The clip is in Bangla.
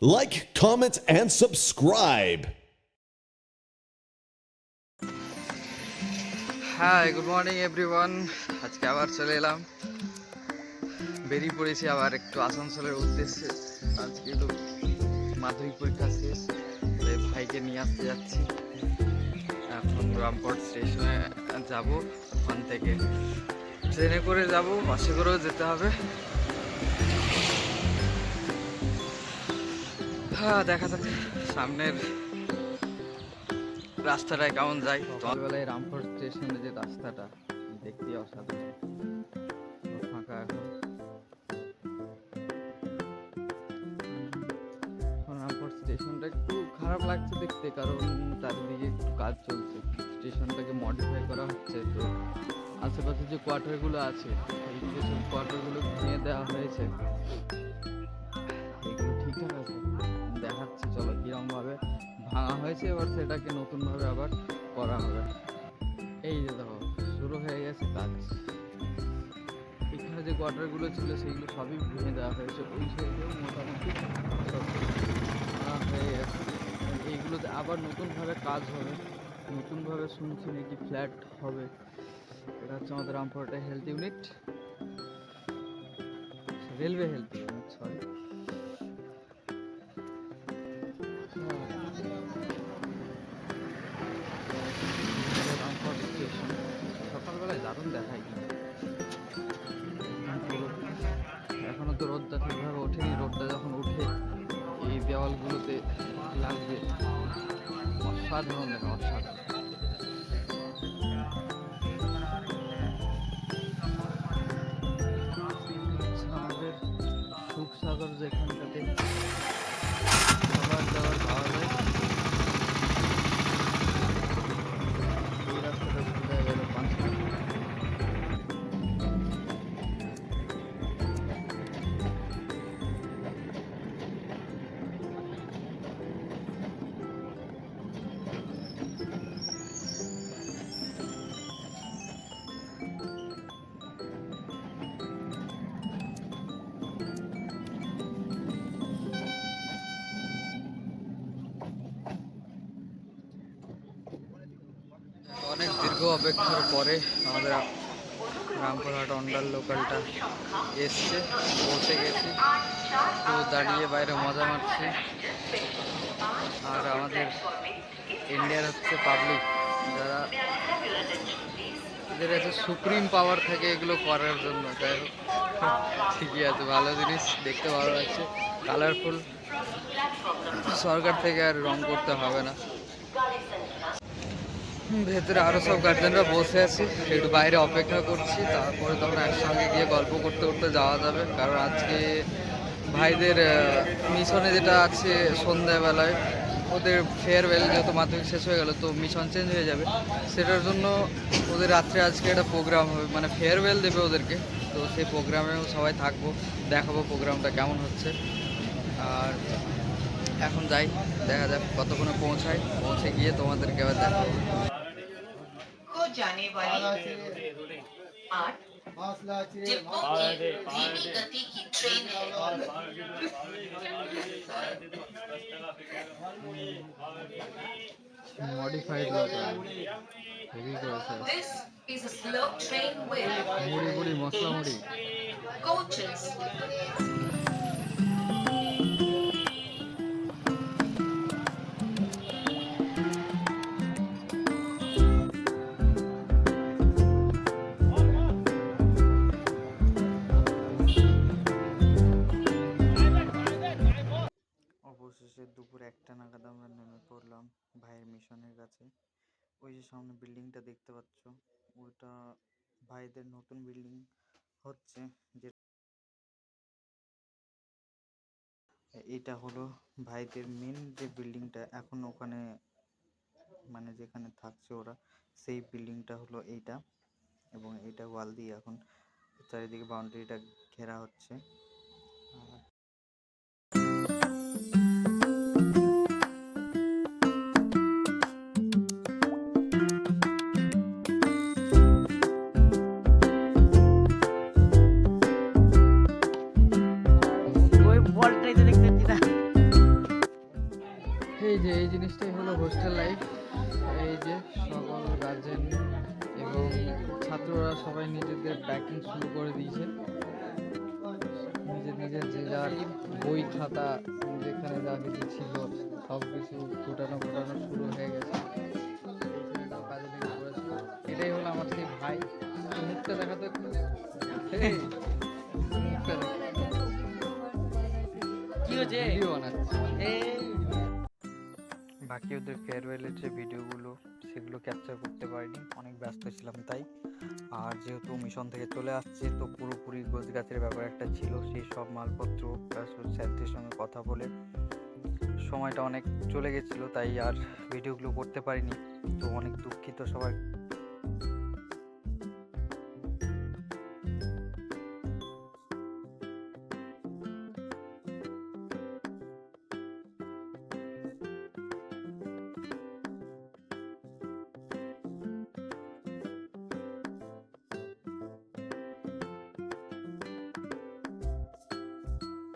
Like, comment, and subscribe. Hi good morning everyone. আজকে আবার চলে এলাম, বেরিয়ে পড়েছি আবার একটু আসানসোলের উদ্দেশ্যে। আজকে তো মাধ্যমিক পরীক্ষা শেষ, তাই ভাইকে নিয়ে আসতে যাচ্ছি। এখন রামপুরহাট স্টেশনে যাব, ওখান থেকে ট্রেনে করে যাব, বাসে করেও যেতে হবে। হ্যাঁ, দেখা যাক সামনের রাস্তাটায় কেমন যায়। সকালবেলায় রামপুরহাট স্টেশনে যে রাস্তাটা দেখতে অসাধারণ, ফাঁকা এখন। রামপুরহাট স্টেশনটা একটু খারাপ লাগছে দেখতে, কারণ চারিদিকে একটু কাজ চলছে, স্টেশনটাকে মডিফাই করা হচ্ছে। তো আশেপাশে যে কোয়ার্টারগুলো আছে, এই সব কোয়ার্টারগুলো ভেঙে দেওয়া হয়েছে, এগুলো ঠিকঠাক আছে দেখাচ্ছে। চলো কীরকমভাবে ভাঙা হয়েছে, এবার সেটাকে নতুনভাবে আবার করা হবে। এই যে দেখো শুরু হয়ে গেছে কাজ। এখানে যে কোয়ার্টারগুলো ছিল সেগুলো সবই ভেঙে দেওয়া হয়েছে, ওই সাইডেও মোটামুটি সব হয়ে গেছে। এইগুলোতে আবার নতুনভাবে কাজ হবে, নতুনভাবে শুনছি নাকি ফ্ল্যাট হবে। এটা হচ্ছে আমাদের রামপুরহাটের health unit, railway health unit, sorry. Rampurhat station সকালবেলায় দারুণ দেখায়, এখনো তো রোদটা ঠিকভাবে ওঠেনি। রোদটা যখন উঠে এই দেওয়ালগুলোতে লাগবে, অসাধারণ দেখা, অসাধারণ। আমাদের সুখসাগর যেখানটাতে খাবার দাবার পাওয়া যায়, এই রাস্তাটা সোজা গেল 5 মিনিট। অনেক দীর্ঘ অপেক্ষার পরে আমাদের রামপুরহাট অন্ডার লোকালটা এসছে, পৌঁছে গেছি। তো দাঁড়িয়ে বাইরে মজা মারছি। আর আমাদের ইন্ডিয়ার হচ্ছে পাবলিক, যারা এদের কাছে সুপ্রিম পাওয়ার থাকে এগুলো করার জন্য। যাই হোক, ঠিকই আছে, ভালো জিনিস, দেখতে ভালো লাগছে, কালারফুল। সরকার থেকে আর রং করতে হবে না। ভেতরে আরও সব গার্জেনরা বসে আছি, একটু বাইরে অপেক্ষা করছি, তারপরে তখন একসঙ্গে গিয়ে গল্প করতে করতে যাওয়া যাবে। কারণ আজকে ভাইদের মিশনে যেটা আছে সন্ধ্যাবেলায়, ওদের ফেয়ারওয়েল, যেহেতু মাধ্যমিক শেষ হয়ে গেল তো মিশন চেঞ্জ হয়ে যাবে, সেটার জন্য ওদের রাত্রে আজকে একটা প্রোগ্রাম হবে, মানে ফেয়ারওয়েল দেবে ওদেরকে। তো সেই প্রোগ্রামেও সবাই থাকবো, দেখাবো প্রোগ্রামটা কেমন হচ্ছে। আর এখন যাই, দেখা যাক কতক্ষণে পৌঁছায়, পৌঁছে গিয়ে তোমাদেরকে আবার দেখাবো। को जाने वाली 8 डिब्बों की धीमी गति की ट्रेन है। মডিফাইড হেভি করেছে, This is a slow train with মুড়ি মুড়ি মশলা মুড়ি। coaches. অবশেষে দুপুর 1টা নাগাদ আমরা নেমে পড়লাম ভাইয়ের মিশনের কাছে। ওই যে সামনে বিল্ডিংটা দেখতে পাচ্ছ, ওইটা ভাইদের নতুন বিল্ডিং হচ্ছে। যে এটা হলো ভাইদের মেন যে বিল্ডিংটা, এখন ওখানে মানে যেখানে থাকছে ওরা, সেই বিল্ডিংটা হলো এইটা। এবং এইটা ওয়াল দিয়ে এখন চারিদিকে বাউন্ডারিটা ঘেরা হচ্ছে। আর বলটাই তো দেখতে পাচ্ছি না। যে এই জিনিসটাই হলো হোস্টেল লাইফ। এই যে সকল গার্জেন এবং ছাত্ররা সবাই নিজেদের প্যাকিং শুরু করে দিয়েছে। নিজের যে যার বই খাতা যেখানে যা কিছু ছিল সব কিছু ফুটানো শুরু হয়ে গেছে। এই ছেলেটাও কাজে লেগে পড়েছে। এটাই হলো আমার সেই ভাই। মুখটা দেখা তো একটু, এই, মুখটা দেখা কি হচ্ছে? ভিডিও বানাচ্ছে। এই বাকি ওদের ফেয়ারওয়েলের যে ভিডিওগুলো সেগুলো ক্যাপচার করতে পারিনি, অনেক ব্যস্ত ছিলাম তাই। আর যেহেতু মিশন থেকে চলে আসছে তো পুরোপুরি গোছগাছের ব্যাপার একটা ছিল, সেই সব মালপত্র প্লাস স্যারদের সঙ্গে কথা বলে সময়টা অনেক চলে গেছিলো, তাই আর ভিডিওগুলো করতে পারিনি। তো অনেক দুঃখিত সবার।